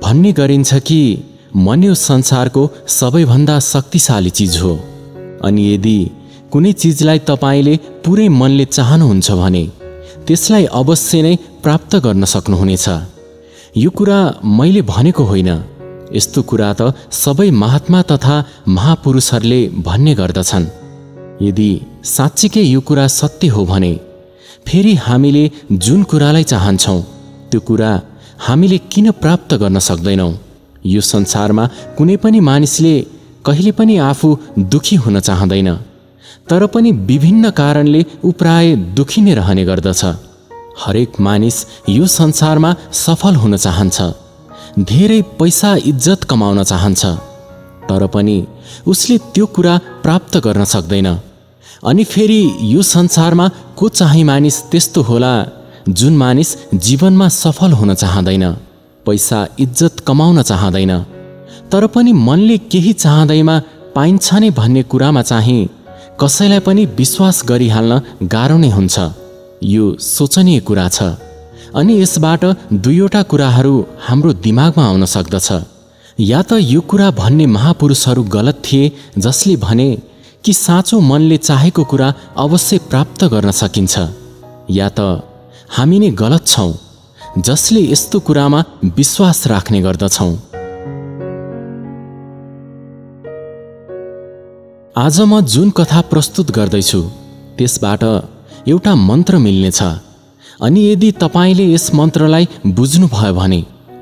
भन्ने गरिन्छ कि मन यो संसारको सबैभन्दा शक्तिशाली चिज हो। अनि यदि कुनै चिजलाई तपाईले पुरै मनले चाहनुहुन्छ भने त्यसलाई अवश्य नै प्राप्त गर्न सक्नुहुनेछ। यो कुरा मैले भनेको होइन, यस्तो कुरा त सबै महात्मा तथा महापुरुषहरूले भन्ने गर्दछन्। यदि साँच्चीकै यो कुरा सत्य हो भने फेरि हामीले जुन कुरालाई चाहन्छौँ त्यो कुरा हामीले किन प्राप्त गर्न सक्दैनौँ? यो संसारमा कुनै पनि मानिसले कहिले पनि आफू दुखी हुन चाहँदैन, तर पनि विभिन्न कारणले ऊ प्राय दुखी नै रहने गर्दछ। हरेक मानिस यो संसारमा सफल हुन चाहन्छ, धेरै पैसा इज्जत कमाउन चाहन्छ, तर पनि उसले त्यो कुरा प्राप्त गर्न सक्दैन। अनि फेरि यो संसारमा को चाहिँ मानिस त्यस्तो होला जुन मानिस जीवनमा सफल हुन चाहँदैन, पैसा इज्जत कमाउन चाहँदैन, तर पनि मनले केही चाहँदैमा पाइन्छ नै भन्ने कुरामा चाहिँ कसैलाई पनि विश्वास गरिहाल्न गाह्रो नै हुन्छ। यो सोचनीय कुरा छ। अनि यसबाट दुईवटा कुराहरू हाम्रो दिमागमा आउन सक्दछ। या त यो कुरा भन्ने महापुरुषहरू गलत थिए जसले भने कि साँचो मनले चाहेको कुरा अवश्य प्राप्त गर्न सकिन्छ, या त हामी नै गलत छौँ जसले यस्तो कुरामा विश्वास राख्ने गर्दछौँ। आज म जुन कथा प्रस्तुत गर्दैछु त्यसबाट एउटा मन्त्र मिल्नेछ। अनि यदि तपाईले यस मन्त्रलाई बुझ्नुभयो भने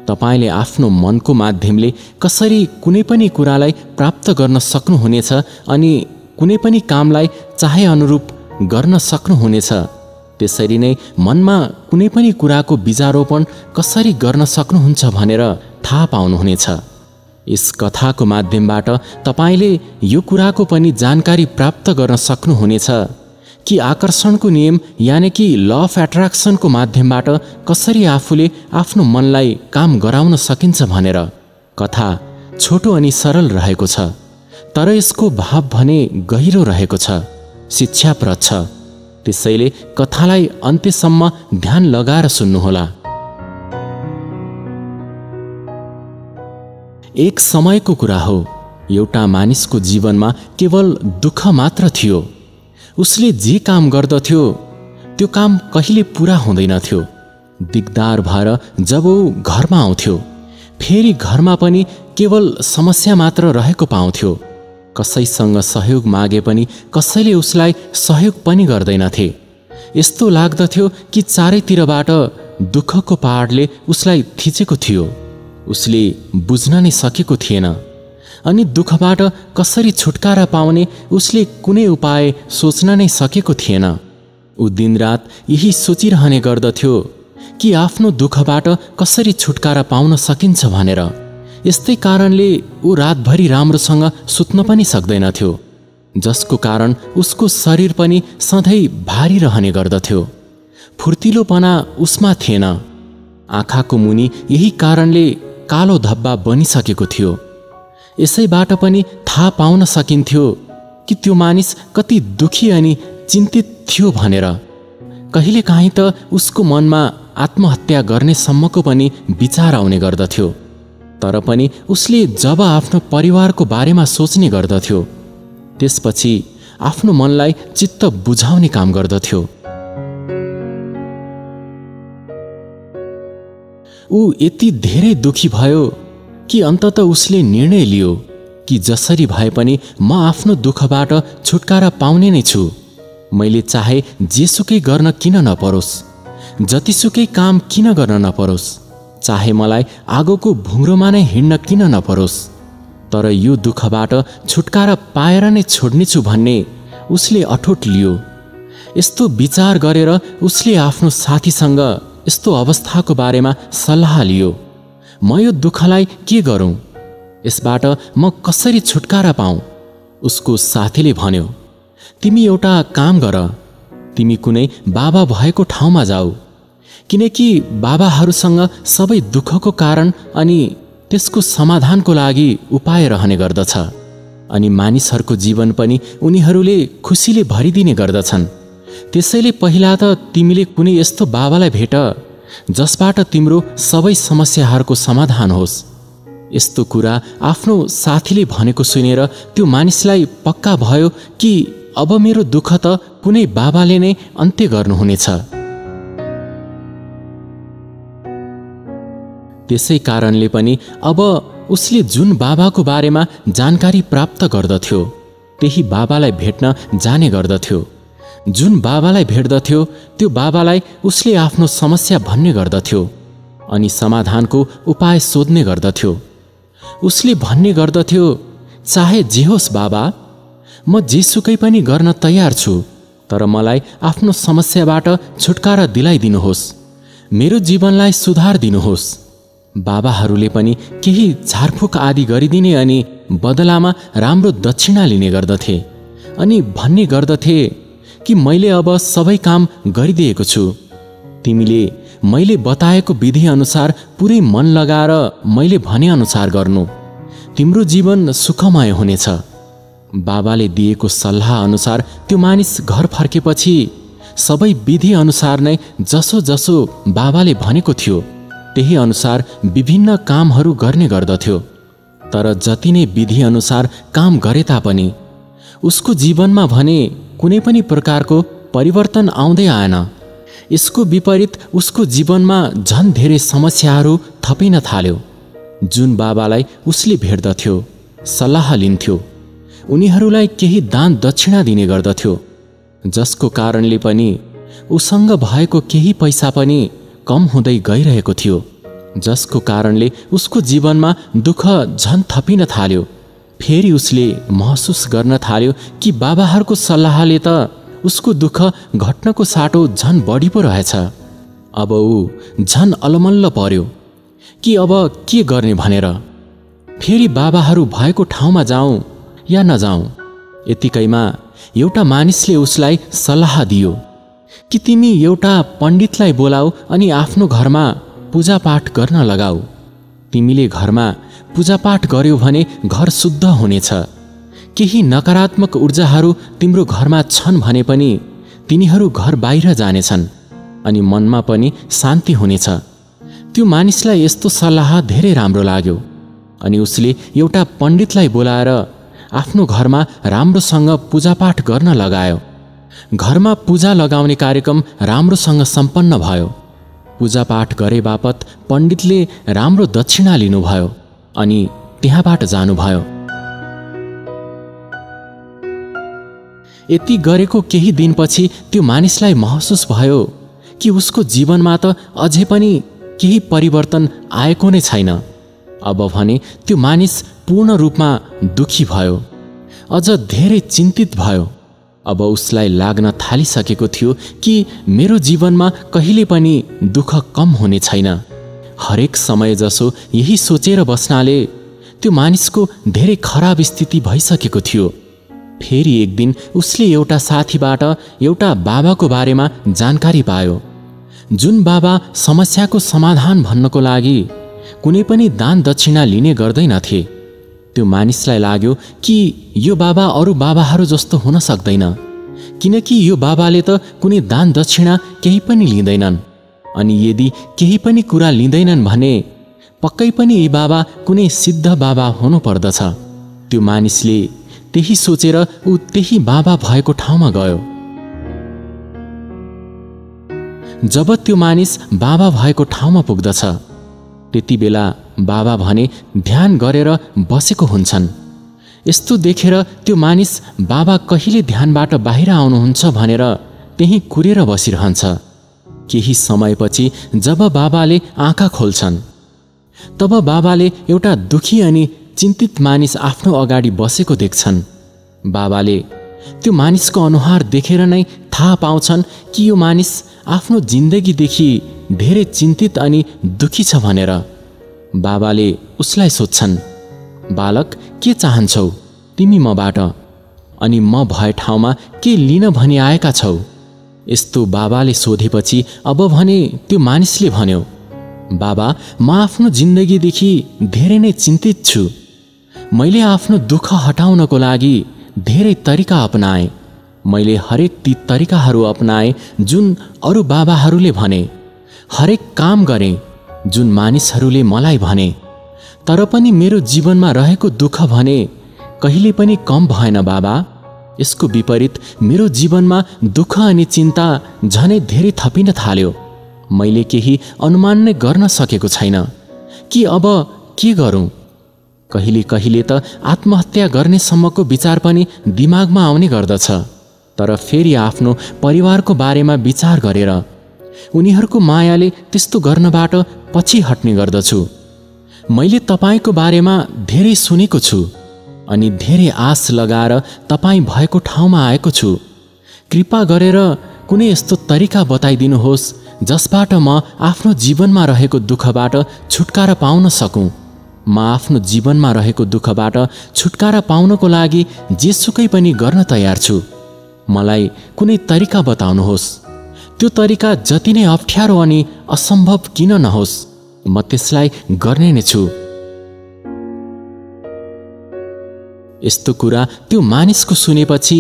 तपाईले आफ्नो मनको माध्यमले कसरी कुनै पनि कुरालाई प्राप्त गर्न सक्नुहुनेछ अनि कुनै पनि कामलाई चाहे अनुरूप गर्न सक्नुहुनेछ। त्यसरी नै मनमा कुनै पनि कुराको बीजारोपण कसरी गर्न सक्नुहुन्छ भनेर थाहा पाउनुहुनेछ। यस कथाको माध्यमबाट तपाईले यो कुराको पनि जानकारी प्राप्त गर्न सक्नुहुनेछ कि आकर्षणको नियम यानि कि ल अफ एट्र्याक्सनको माध्यमबाट कसरी आफूले आफ्नो मनलाई काम गराउन सकिन्छ भनेर। कथा छोटो अनि सरल रहेको छ, तर यसको भाव भने गहिरो रहेको छ, शिक्षाप्रद छ। त्यसैले कथालाई अन्त्यसम्म ध्यान लगाएर सुन्नुहोला। एक समयको कुरा हो, एउटा मानिसको जीवनमा केवल दुःख मात्र थियो। उसले जे काम गर्दथ्यो त्यो काम कहिले पूरा हुँदैनथ्यो। दिगदार भएर जब ऊ घरमा आउँथ्यो फेरि घरमा पनि केवल समस्या मात्र रहेको पाउँथ्यो। कसैसँग सहयोग मागे पनि कसैले उसलाई सहयोग पनि गर्दैनथे। यस्तो लाग्दथ्यो कि चारैतिरबाट दुःखको पहाडले उसलाई थिचेको थियो। उसले बुझ्न नै सकेको थिएन। अनि दुःखबाट कसरी छुटकारा पाउने उसले कुनै उपाय सोच्न नै सकेको थिएन। ऊ दिनरात यही सोचिरहने गर्दथ्यो कि आफ्नो दुःखबाट कसरी छुटकारा पाउन सकिन्छ भनेर। यस्तै कारणले ऊ रातभरि राम्रोसँग सुत्न पनि सक्दैनथ्यो, जसको कारण उसको शरीर पनि सधैँ भारी रहने गर्दथ्यो। फुर्तिलोपना उसमा थिएन। आँखाको मुनि यही कारणले कालो धब्बा बनिसकेको थियो। यसैबाट पनि थाहा पाउन सकिन्थ्यो कि त्यो मानिस कति दुखी अनि चिन्तित थियो भनेर। कहिलेकाहीँ त उसको मनमा आत्महत्या गर्ने सम्मको पनि विचार आउने गर्दथ्यो। तर पनि उसले जब आफ्नो परिवारको बारेमा सोच्ने गर्दथ्यो त्यसपछि आफ्नो मनलाई चित्त बुझाउने काम गर्दथ्यो। ऊ यति धेरै दुखी भयो कि अन्तत उसले निर्णय लियो कि जसरी भए पनि म आफ्नो दुःखबाट छुटकारा पाउने नै छु। मैले चाहे जेसुकै गर्न किन नपरोस्, जतिसुकै काम किन गर्न नपरोस्, चाहे मलाई आगोको भुङ्रोमा नै हिँड्न किन नपरोस्, तर यो दुःखबाट छुटकारा पाएर नै छोड्नेछु भन्ने उसले अठोट लियो। यस्तो विचार गरेर उसले आफ्नो साथीसँग यस्तो अवस्थाको बारेमा सल्लाह लियो। म यो दुःखलाई के गरौँ, यसबाट म कसरी छुटकारा पाऊँ? उसको साथीले भन्यो, तिमी एउटा काम गर, तिमी कुनै बाबा भएको ठाउँमा जाऊ, किनकि बाबाहरूसँग सबै दुःखको कारण अनि त्यसको समाधानको लागि उपाय रहने गर्दछ। अनि मानिसहरूको जीवन पनि उनीहरूले खुसीले भरिदिने गर्दछन्। त्यसैले पहिला त तिमीले कुनै यस्तो बाबालाई भेट जसबाट तिम्रो सबै समस्याहरूको समाधान होस्। यस्तो कुरा आफ्नो साथीले भनेको सुनेर त्यो मानिसलाई पक्का भयो कि अब मेरो दुःख त कुनै बाबाले नै अन्त्य गर्नुहुनेछ। त्यसै कारणले पनि अब उसले जुन बाबाको बारेमा जानकारी प्राप्त गर्दथ्यो त्यही बाबालाई भेट्न जाने गर्दथ्यो। जुन बाबालाई भेट्दथ्यो त्यो बाबालाई उसले आफ्नो समस्या भन्ने गर्दथ्यो अनि समाधानको उपाय सोध्ने गर्दथ्यो। उसले भन्ने गर्दथ्यो, चाहे जे होस् बाबा, म जेसुकै पनि गर्न तयार छु, तर मलाई आफ्नो समस्याबाट छुटकारा दिलाइदिनुहोस्, मेरो जीवनलाई सुधार दिनुहोस्। बाबाहरूले पनि केही झारफुक आदि गरिदिने अनि बदलामा राम्रो दक्षिणा लिने गर्दथे अनि भन्ने गर्दथे कि मैले अब सबै काम गरिदिएको छु, तिमीले मैले बताएको विधि अनुसार पुरै मन लगाएर मैले भने अनुसार गर्नु, तिम्रो जीवन सुखमय हुनेछ। बाबाले दिएको सल्लाह अनुसार त्यो मानिस घर फर्केपछि सबै विधि अनुसार नै जसो जसो बाबाले भनेको थियो त्यही अनुसार विभिन्न कामहरू गर्ने गर्दथ्यो। तर जति नै विधि अनुसार काम गरे तापनि उसको जीवनमा भने कुनै पनि प्रकारको परिवर्तन आउँदै आएन। यसको विपरीत उसको जीवनमा झन् धेरै समस्याहरू थपिन थाल्यो। जुन बाबालाई उसले भेट्दथ्यो, सल्लाह लिन्थ्यो, उनीहरूलाई केही दान दक्षिणा दिने गर्दथ्यो, जसको कारणले पनि उसँग भएको केही पैसा पनि कम हुँदै गइरहेको थियो, जसको कारणले उसको जीवनमा दुःख झन् थपिन थाल्यो। फेरि उसले महसुस गर्न थाल्यो कि बाबाहरूको सल्लाहले त उसको दुःख घट्नको साटो झन् बढी पो रहेछ। अब ऊ झन् अलमल्ल पर्यो कि अब के गर्ने भनेर। फेरि बाबाहरू भएको ठाउँमा जाउँ या नजाउँ। यतिकैमा एउटा मानिसले उसलाई सल्लाह दियो कि तिमी एउटा पण्डितलाई बोलाऊ अनि आफ्नो घरमा पूजापाठ गर्न लगाऊ। तिमीले घरमा पूजापाठ गर्यौ भने घर शुद्ध हुनेछ। केही नकारात्मक ऊर्जाहरू तिम्रो घरमा छन् भने पनि तिनीहरू घर बाहिर जानेछन् अनि मनमा पनि शान्ति हुनेछ। त्यो मानिसलाई यस्तो सल्लाह धेरै राम्रो लाग्यो अनि उसले एउटा पण्डितलाई बोलाएर आफ्नो घरमा राम्रोसँग पूजापाठ गर्न लगायो। घरमा पूजा लगाउने कार्यक्रम राम्रोसँग सम्पन्न भयो। पूजापाठ गरे बापत पण्डितले राम्रो दक्षिणा लिनुभयो अनि त्यहाँबाट जानुभयो। यति गरेको केही दिनपछि त्यो मानिसलाई महसुस भयो कि उसको जीवनमा त अझै पनि केही परिवर्तन आएको नै छैन। अब भने त्यो मानिस पूर्ण रूपमा दुखी भयो, अझ धेरै चिन्तित भयो। अब उसलाई लाग्न थालिसकेको थियो कि मेरो जीवनमा कहिले पनि दुःख कम हुने छैन। हरेक समय जसो यही सोचेर बस्नाले त्यो मानिसको धेरै खराब स्थिति भइसकेको थियो। फेरि एक दिन उसले एउटा साथीबाट एउटा बाबाको बारेमा जानकारी पायो, जुन बाबा समस्याको समाधान भन्नको लागि कुनै पनि दान दक्षिणा लिने गर्दैनथे। त्यो मानिसलाई लाग्यो कि यो बाबा अरू बाबाहरू जस्तो हुन सक्दैन, किनकि यो बाबाले त कुनै दान दक्षिणा केही पनि लिँदैनन् अनि यदि केही पनि कुरा लिँदैनन् भने पक्कै पनि यी बाबा कुनै सिद्ध बाबा हुनुपर्दछ। त्यो मानिसले त्यही सोचेर ऊ त्यही बाबा भएको ठाउँमा गयो। जब त्यो मानिस बाबा भएको ठाउँमा पुग्दछ त्यति बेला बाबा भने ध्यान गरेर बसेको हुन्छन्। यस्तो देखेर त्यो मानिस बाबा कहिले ध्यानबाट बाहिर आउनुहुन्छ भनेर त्यही कुरेर बसिरहन्छ। केही समयपछि जब बाबाले आँखा खोल्छन् तब बाबाले एउटा दुखी अनि चिन्तित मानिस आफ्नो अगाडि बसेको देख्छन्। बाबाले त्यो मानिसको अनुहार देखेर नै थाहा पाउँछन् कि यो मानिस आफ्नो जिन्दगीदेखि धेरै चिन्तित अनि दुखी छ भनेर। बाबाले उसलाई सोध्छन्, बालक के चाहन्छौ तिमी मबाट अनि म भए ठाउँमा के लिन भनी आएका छौ? यस्तो बाबाले सोधेपछि अब भने त्यो मानिसले भन्यो, बाबा म आफ्नो जिन्दगीदेखि धेरै नै चिन्तित छु। मैले आफ्नो दुःख हटाउनको लागि धेरै तरिका अपनाएँ। मैले हरेक ती तरिकाहरू अपनाएँ जुन अरू बाबाहरूले भने। हरेक काम गरेँ जुन मानिसहरूले मलाई भने, तर पनि मेरो जीवनमा रहेको दुःख भने कहिले पनि कम भएन बाबा। यसको विपरीत मेरो जीवनमा दुःख अनि चिन्ता झनै धेरै थपिन थाल्यो। मैले केही अनुमान नै गर्न सकेको छैन कि अब के गरौँ। कहिले कहिले त आत्महत्या गर्नेसम्मको विचार पनि दिमागमा आउने गर्दछ। तर फेरि आफ्नो परिवारको बारेमा विचार गरेर उनीहरूको मायाले त्यस्तो गर्नबाट पछि हट्ने गर्दछु। मैले तपाईको बारेमा धेरै सुनेको छु अनि धेरै आश लगाएर तपाईँ भएको ठाउँमा आएको छु। कृपा गरेर कुनै यस्तो तरिका बताइदिनुहोस् जसबाट म आफ्नो जीवनमा रहेको दुःखबाट छुटकारा पाउन सकूँ। म आफ्नो जीवनमा रहेको दुःखबाट छुटकारा पाउनको लागि जेसुकै पनि गर्न तयार छु। मलाई कुनै तरिका बताउनुहोस्। त्यो तरिका जति नै अप्ठ्यारो अनि असम्भव किन नहोस्, म त्यसलाई गर्ने नै छु। यस्तो कुरा त्यो मानिसको सुनेपछि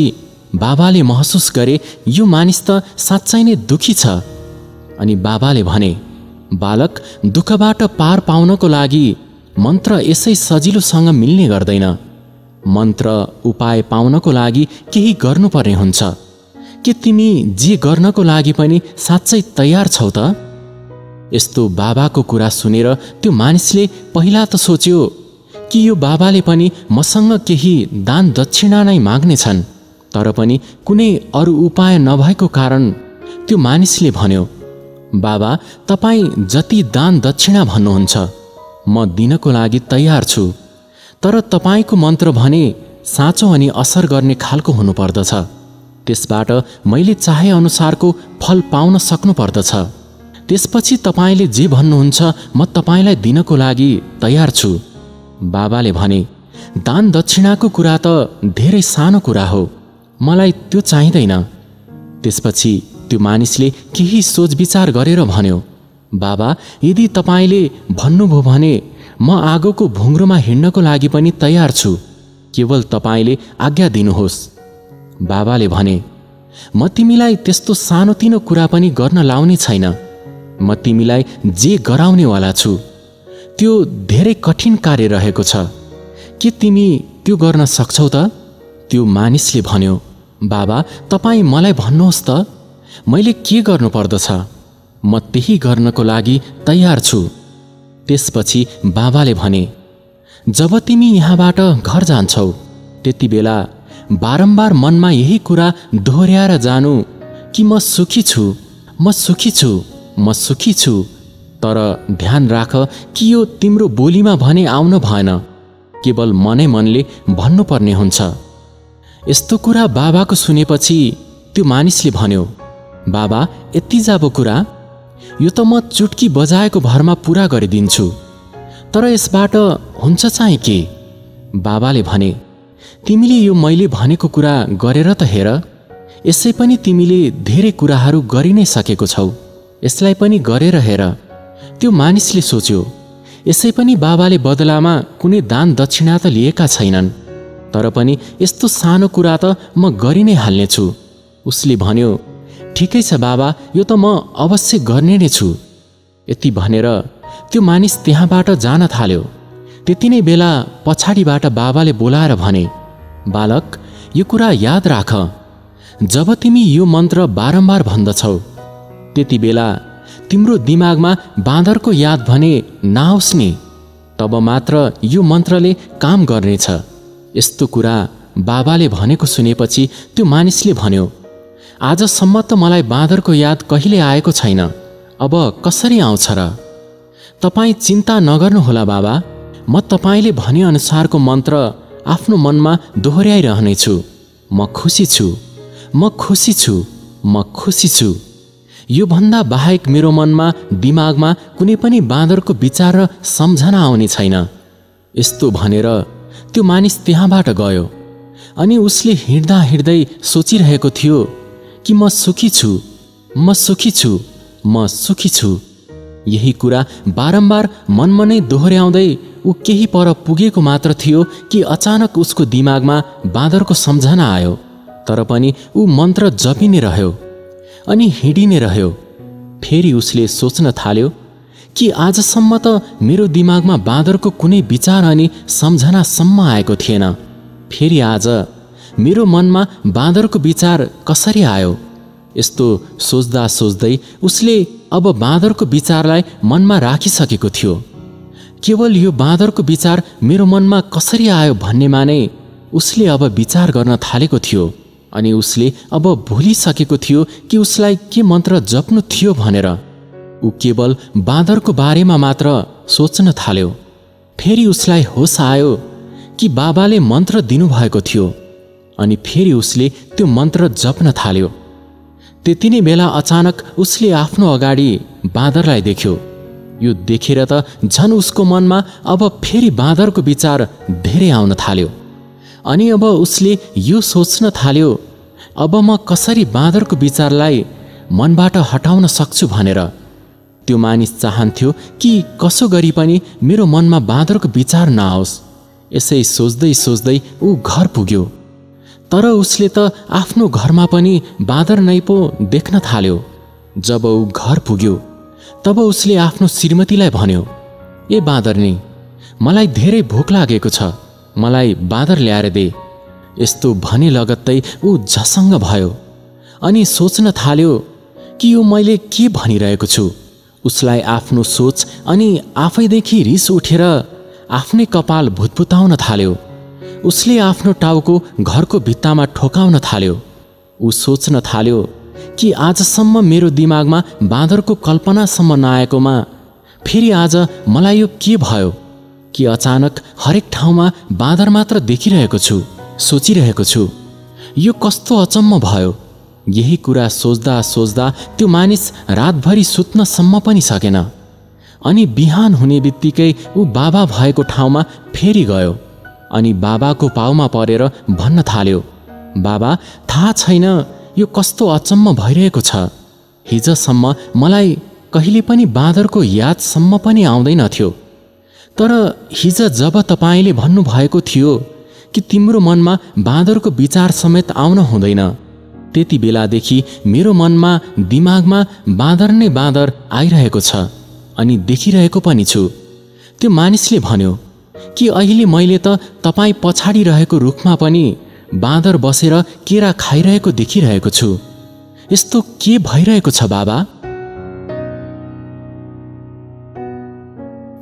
बाबाले महसुस गरे यो मानिस त साँच्चै नै दुखी छ। अनि बाबाले भने, बालक, दुःखबाट पार पाउनको लागि मन्त्र यसै सजिलोसँग मिल्ने गर्दैन। मन्त्र उपाय पाउनको लागि केही गर्नुपर्ने हुन्छ। के तिमी जे गर्नको लागि पनि साँच्चै तयार छौ त? यस्तो बाबाको कुरा सुनेर त्यो मानिसले पहिला त सोच्यो कि यो बाबाले पनि मसँग केही दान दक्षिणा नै माग्नेछन्। तर पनि कुनै अरू उपाय नभएको कारण त्यो मानिसले भन्यो, बाबा, तपाईँ जति दान दक्षिणा भन्नुहुन्छ म दिनको लागि तयार छु। तर तपाईँको मन्त्र भने साँचो अनि असर गर्ने खालको हुनुपर्दछ। त्यसबाट मैले चाहे अनुसारको फल पाउन सक्नुपर्दछ। त्यसपछि तपाईँले जे भन्नुहुन्छ म तपाईँलाई दिनको लागि तयार छु। बाबाले भने, दान दक्षिणाको कुरा त धेरै सानो कुरा हो, मलाई त्यो चाहिँदैन। त्यसपछि त्यो मानिसले केही सोचविचार गरेर भन्यो, बाबा, यदि तपाईँले भन्नुभयो भने म आगोको भुङ्ग्रोमा हिँड्नको लागि पनि तयार छु। केवल तपाईँले आज्ञा दिनुहोस्। बाबाले भने, म तिमीलाई त्यस्तो सानोतिनो कुरा पनि गर्न लाउने छैन। म तिमीलाई जे गराउनेवाला छु त्यो धेरै कठिन कार्य रहेको छ। के तिमी त्यो गर्न सक्छौ त? त्यो मानिसले भन्यो, बाबा, तपाईँ मलाई भन्नुहोस् त, मैले के गर्नुपर्दछ? म त्यही गर्नको लागि तयार छु। त्यसपछि बाबाले भने, जब तिमी यहाँबाट घर जान्छौ त्यति बेला बारम्बार मनमा यही कुरा दोहोर्याएर जानु कि म सुखी छु, म सुखी छु, म सुखी छु। तर ध्यान राख कि यो तिम्रो बोलीमा भने आउन भएन, केवल मनै मनले भन्नुपर्ने हुन्छ। यस्तो कुरा बाबाको सुनेपछि त्यो मानिसले भन्यो, बाबा, यति जाबो कुरा? यो त म चुट्की बजाएको भरमा पुरा गरिदिन्छु। तर यसबाट हुन्छ चाहिँ के? बाबाले भने, तिमीले यो मैले भनेको कुरा गरेर त हेर। यसै पनि तिमीले धेरै कुराहरू गरि नै सकेको छौ, यसलाई पनि गरेर हेर। त्यो मानिसले सोच्यो, यसै पनि बाबाले बदलामा कुनै दान दक्षिणा त लिएका छैनन्, तर पनि यस्तो सानो कुरा त म गरि नै हाल्नेछु। उसले भन्यो, ठिकै छ बाबा, यो त म अवश्य गर्ने नै छु। यति भनेर त्यो मानिस त्यहाँबाट जान थाल्यो। त्यति नै बेला पछाडिबाट बाबाले बोलाएर भने, बालक, यो कुरा याद राख, जब तिमी यो मन्त्र बारम्बार भन्दछौ त्यति बेला तिम्रो दिमागमा बाँदरको याद भने नआओस् नि, तब मात्र यो मन्त्रले काम गर्नेछ। यस्तो कुरा बाबाले भनेको सुनेपछि त्यो मानिसले भन्यो, आजसम्म त मलाई बाँदरको याद कहिले आएको छैन, अब कसरी आउँछ र? तपाईँ चिन्ता नगर्नुहोला बाबा, म तपाईँले भनेअनुसारको मन्त्र आफ्नो मनमा दोहोर्याइरहनेछु। म खुसी छु, म खुसी छु, म खुसी छु। यो भन्दा बाहेक मेरो मनमा दिमागमा कुनै पनि बाँदरको विचार र सम्झना आउने छैन। यस्तो भनेर त्यो मानिस त्यहाँबाट गयो अनि उसले हिँड्दा हिँड्दै सोचिरहेको थियो कि म सुखी छु, म सुखी छु, म सुखी छु। यही कुरा बारम्बार मनमा नै दोहोर्याउँदै ऊ केही पर पुगेको मात्र थियो कि अचानक उसको दिमागमा बाँदरको सम्झना आयो। तर पनि ऊ मन्त्र जपिने रह्यो अनि हिँडिने रह्यो। फेरि उसले सोच्न थाल्यो कि आजसम्म त मेरो दिमागमा बाँदरको कुनै विचार अनि सम्झनासम्म आएको थिएन। फेरि आज मेरो मनमा बाँदरको विचार कसरी आयो? यस्तो सोच्दा सोच्दै उसले अब बाँदरको विचारलाई मनमा राखिसकेको थियो। केवल यो बाँदरको विचार मेरो मनमा कसरी आयो भन्नेमा नै उसले अब विचार गर्न थालेको थियो। अनि उसले अब भुलिसकेको थियो कि उसलाई के मन्त्र जप्नु थियो भनेर। ऊ केवल बाँदरको बारेमा मात्र सोच्न थाल्यो। फेरि उसलाई होस आयो कि बाबाले मन्त्र दिनुभएको थियो अनि फेरि उसले त्यो मन्त्र जप्न थाल्यो। त्यति नै बेला अचानक उसले आफ्नो अगाडि बाँदरलाई देख्यो। यो देखेर त झन् उसको मनमा अब फेरि बाँदरको विचार धेरै आउन थाल्यो। अनि अब उसले यो सोच्न थाल्यो, अब म कसरी बाँदरको विचारलाई मनबाट हटाउन सक्छु भनेर। त्यो मानिस चाहन्थ्यो कि कसो गरी पनि मेरो मनमा बाँदरको विचार नआओस्। यसै सोच्दै सोच्दै ऊ घर पुग्यो। तर उसले त आफ्नो घरमा पनि बाँदर नै पो देख्न थाल्यो। जब ऊ घर पुग्यो तब उसले आफ्नो श्रीमतीलाई भन्यो, ए बाँदरनी, मलाई धेरै भोक लागेको छ, मलाई बाँदर ल्याएर दे। यस्तो भने लगत्तै ऊ झसङ्ग भयो अनि सोच्न थाल्यो कि यो मैले के भनिरहेको छु। उसलाई आफ्नो सोच अनि आफैदेखि रिस उठेर आफ्नै कपाल भुतभुताउन थाल्यो। उसले आफ्नो टाउको घरको भित्तामा ठोकाउन थाल्यो। ऊ सोच्न थाल्यो कि आजसम्म मेरो दिमागमा बाँदरको कल्पनासम्म नआएकोमा फेरि आज मलाई यो के भयो कि अचानक हरेक ठाउँमा बाँदर मात्र देखिरहेको छु, सोचिरहेको छु। यो कस्तो अचम्म भयो। यही कुरा सोच्दा सोच्दा त्यो मानिस रातभरि सुत्नसम्म पनि सकेन। अनि बिहान हुने बित्तिकै ऊ बाबा भएको ठाउँमा फेरि गयो अनि बाबाको पाउमा परेर भन्न थाल्यो, बाबा, थाहा छैन यो कस्तो अचम्म भइरहेको छ। हिजोसम्म मलाई कहिले पनि बाँदरको यादसम्म पनि आउँदैनथ्यो। तर हिज जब तपाईँले भन्नुभएको थियो कि तिम्रो मनमा बाँदरको विचार समेत आउन हुँदैन, त्यति बेलादेखि मेरो मनमा दिमागमा बाँदर नै बाँदर आइरहेको छ अनि देखिरहेको पनि छु। त्यो मानिसले भन्यो कि अहिले मैले त तपाईँ पछाडि रहेको रुखमा पनि बाँदर बसेर केरा खाइरहेको देखिरहेको छु। यस्तो के भइरहेको छ बाबा?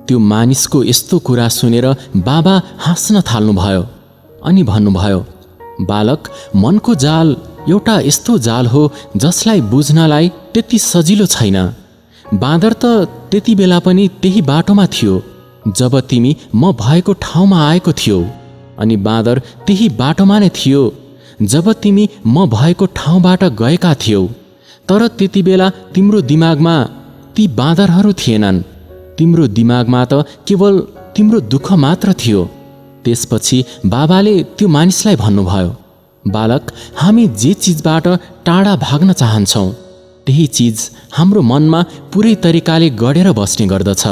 त्यो मानिसको यस्तो कुरा सुनेर बाबा हाँस्न थाल्नुभयो अनि भन्नुभयो, बालक, मनको जाल एउटा यस्तो जाल हो जसलाई बुझ्नलाई त्यति सजिलो छैन। बाँदर त त्यति बेला पनि त्यही बाटोमा थियो जब तिमी म भएको ठाउँमा आएको थियौ, अनि बाँदर त्यही बाटोमा नै थियो जब तिमी म भएको ठाउँबाट गएका थियौ। तर त्यति बेला तिम्रो दिमागमा ती बाँदरहरू थिएनन्। तिम्रो दिमागमा त केवल तिम्रो दुःख मात्र थियो। त्यसपछि बाबाले त्यो मानिसलाई भन्नुभयो, बालक, हामी जे चिजबाट टाढा भाग्न चाहन्छौँ त्यही चिज हाम्रो मनमा पुरै तरिकाले गढेर बस्ने गर्दछ,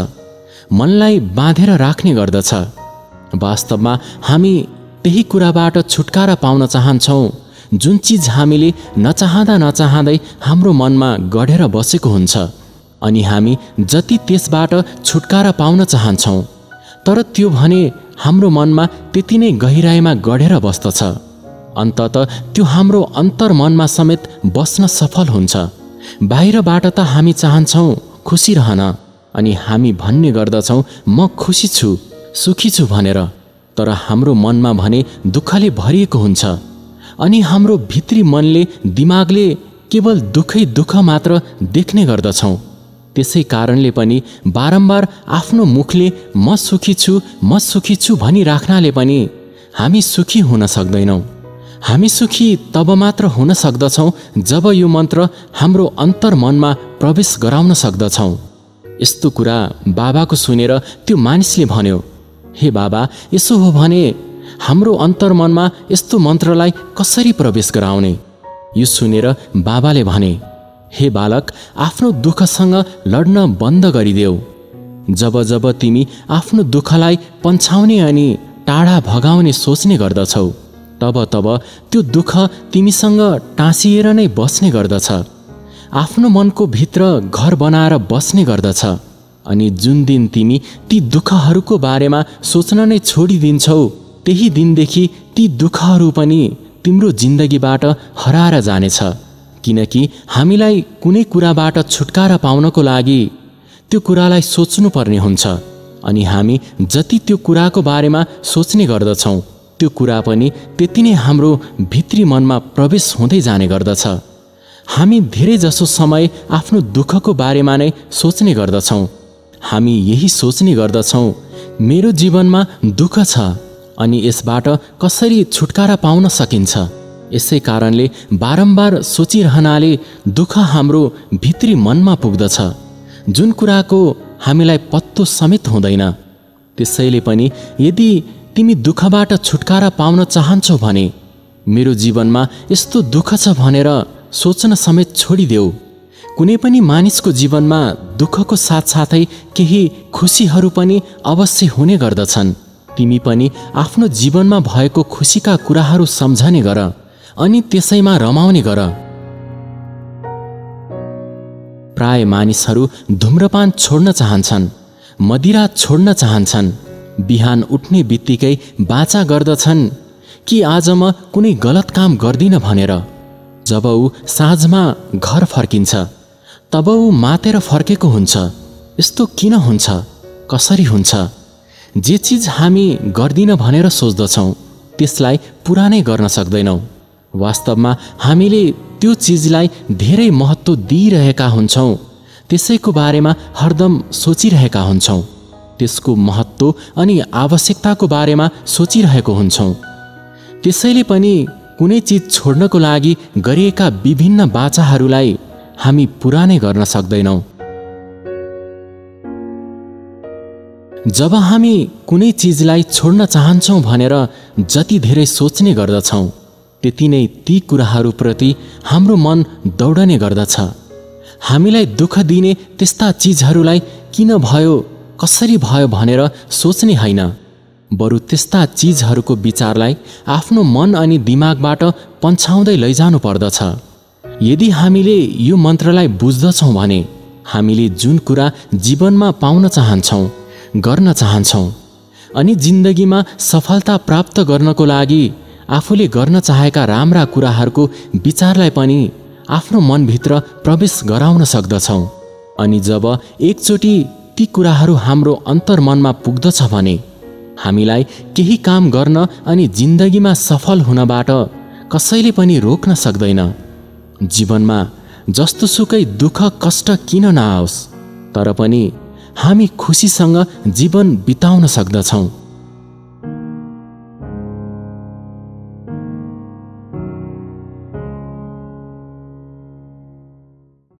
मनलाई बाँधेर राख्ने गर्दछ। वास्तवमा हामी त्यही कुराबाट छुटकारा पाउन चाहन्छौँ जुन चिज हामीले नचाहँदा नचाहँदै हाम्रो मनमा गढेर बसेको हुन्छ। अनि हामी जति त्यसबाट छुटकारा पाउन चाहन्छौँ तर त्यो भने हाम्रो मनमा त्यति नै गहिराइमा गढेर बस्दछ। अन्ततः त्यो हाम्रो अन्तर्मनमा समेत बस्न सफल हुन्छ। बाहिरबाट त हामी चाहन्छौँ खुसी रहन अनि हामी भन्ने गर्दछौँ म खुसी छु, सुखी छु भनेर, तर हाम्रो मनमा भने दुःखले भरिएको हुन्छ। अनि हाम्रो भित्री मनले, दिमागले केवल दुःखै दुःख मात्र देख्ने गर्दछौँ। त्यसै कारणले पनि बारम्बार आफ्नो मुखले म सुखी छु भनिराख्नाले पनि हामी सुखी हुन सक्दैनौँ। हामी सुखी तब मात्र हुन सक्दछौँ जब यो मन्त्र हाम्रो अन्तर्मनमा प्रवेश गराउन सक्दछौँ। यस्तो कुरा बाबाको सुनेर त्यो मानिसले भन्यो, हे बाबा, यसो हो भने हाम्रो अन्तर्मनमा यस्तो मन्त्रलाई कसरी प्रवेश गराउने? यो सुनेर बाबाले भने, हे बालक, आफ्नो दुःखसँग लड्न बन्द गरिदेऊ। जब जब तिमी आफ्नो दुःखलाई पन्छाउने अनि टाढा भगाउने सोच्ने गर्दछौ तब तब त्यो दुःख तिमीसँग टाँसिएर नै बस्ने गर्दछ। आफ्नो मनको भित्र घर बनाएर बस्ने गर्दछ। अनि जुन दिन तिमी ती दुःखहरूको बारेमा सोच्न नै छोडिदिन्छौ, त्यही दिनदेखि ती दुःखहरू पनि तिम्रो जिन्दगीबाट हराएर जानेछ। किनकि हामीलाई कुनै कुराबाट छुटकारा पाउनको लागि त्यो कुरालाई सोच्नुपर्ने हुन्छ। अनि हामी जति त्यो कुराको बारेमा सोच्ने गर्दछौँ, त्यो कुरा पनि त्यति नै हाम्रो भित्री मनमा प्रवेश हुँदै जाने गर्दछ। हामी धेरै जसो समय आफ्नो दुःखको बारेमा नै सोच्ने गर्दछौँ। हामी यही सोच्ने गर्दछौँ, मेरो जीवनमा दुःख छ अनि यसबाट कसरी छुटकारा पाउन सकिन्छ। यसै कारणले बारम्बार सोचिरहनाले दुःख हाम्रो भित्री मनमा पुग्दछ, जुन कुराको हामीलाई पत्तो समेत हुँदैन। त्यसैले पनि यदि तिमी दुःखबाट छुटकारा पाउन चाहन्छौ भने मेरो जीवनमा यस्तो दुःख छ भनेर सोच्न समेत छोडिदेऊ। कुनै पनि मानिसको जीवनमा दुःखको साथसाथै केही खुसीहरू पनि अवश्य हुने गर्दछन्। तिमी पनि आफ्नो जीवनमा भएको खुसीका कुराहरू सम्झने गर अनि त्यसैमा रमाउने गर। प्राय मानिसहरू धूम्रपान छोड्न चाहन्छन्, मदिरा छोड्न चाहन्छन्। बिहान उठ्ने बित्तिकै बाचा गर्दछन् कि आज म कुनै गलत काम गर्दिन भनेर। जब ऊ साँझमा घर फर्किन्छ तब ऊ मातेर फर्केको हुन्छ। यस्तो किन हुन्छ? कसरी हुन्छ? जे चिज हामी गर्दिन भनेर सोच्दछौँ त्यसलाई पुरा नै गर्न सक्दैनौँ। वास्तवमा हामीले त्यो चिजलाई धेरै महत्त्व दिइरहेका हुन्छौँ, त्यसैको बारेमा हरदम सोचिरहेका हुन्छौँ, त्यसको महत्त्व अनि आवश्यकताको बारेमा सोचिरहेको हुन्छौँ। त्यसैले पनि कुनै चिज छोड्नको लागि गरिएका विभिन्न बाचाहरूलाई हामी पुरा नै गर्न सक्दैनौँ। जब हामी कुनै चिजलाई छोड्न चाहन्छौँ भनेर जति धेरै सोच्ने गर्दछौँ, त्यति नै ती कुराहरूप्रति हाम्रो मन दौडने गर्दछ। हामीलाई दुःख दिने त्यस्ता चिजहरूलाई किन भयो, कसरी भयो भनेर सोच्ने होइन, बरु त्यस्ता चिजहरूको विचारलाई आफ्नो मन अनि दिमागबाट पन्छाउँदै लैजानु पर्दछ। यदि हामीले यो मन्त्रलाई बुझ्दछौँ भने हामीले जुन कुरा जीवनमा पाउन चाहन्छौँ, गर्न चाहन्छौँ अनि जिन्दगीमा सफलता प्राप्त गर्नको लागि आफूले गर्न चाहेका राम्रा कुराहरूको विचारलाई पनि आफ्नो मनभित्र प्रवेश गराउन सक्दछौँ। अनि जब एकचोटि ती कुराहरू हाम्रो अन्तर्मनमा पुग्दछ भने हामीलाई केही काम गर्न अनि जिन्दगीमा सफल हुनबाट कसैले पनि रोक्न सक्दैन। जीवनमा जस्तोसुकै दुःख कष्ट किन नआओस्, तर पनि हामी खुसीसँग जीवन बिताउन सक्दछौँ।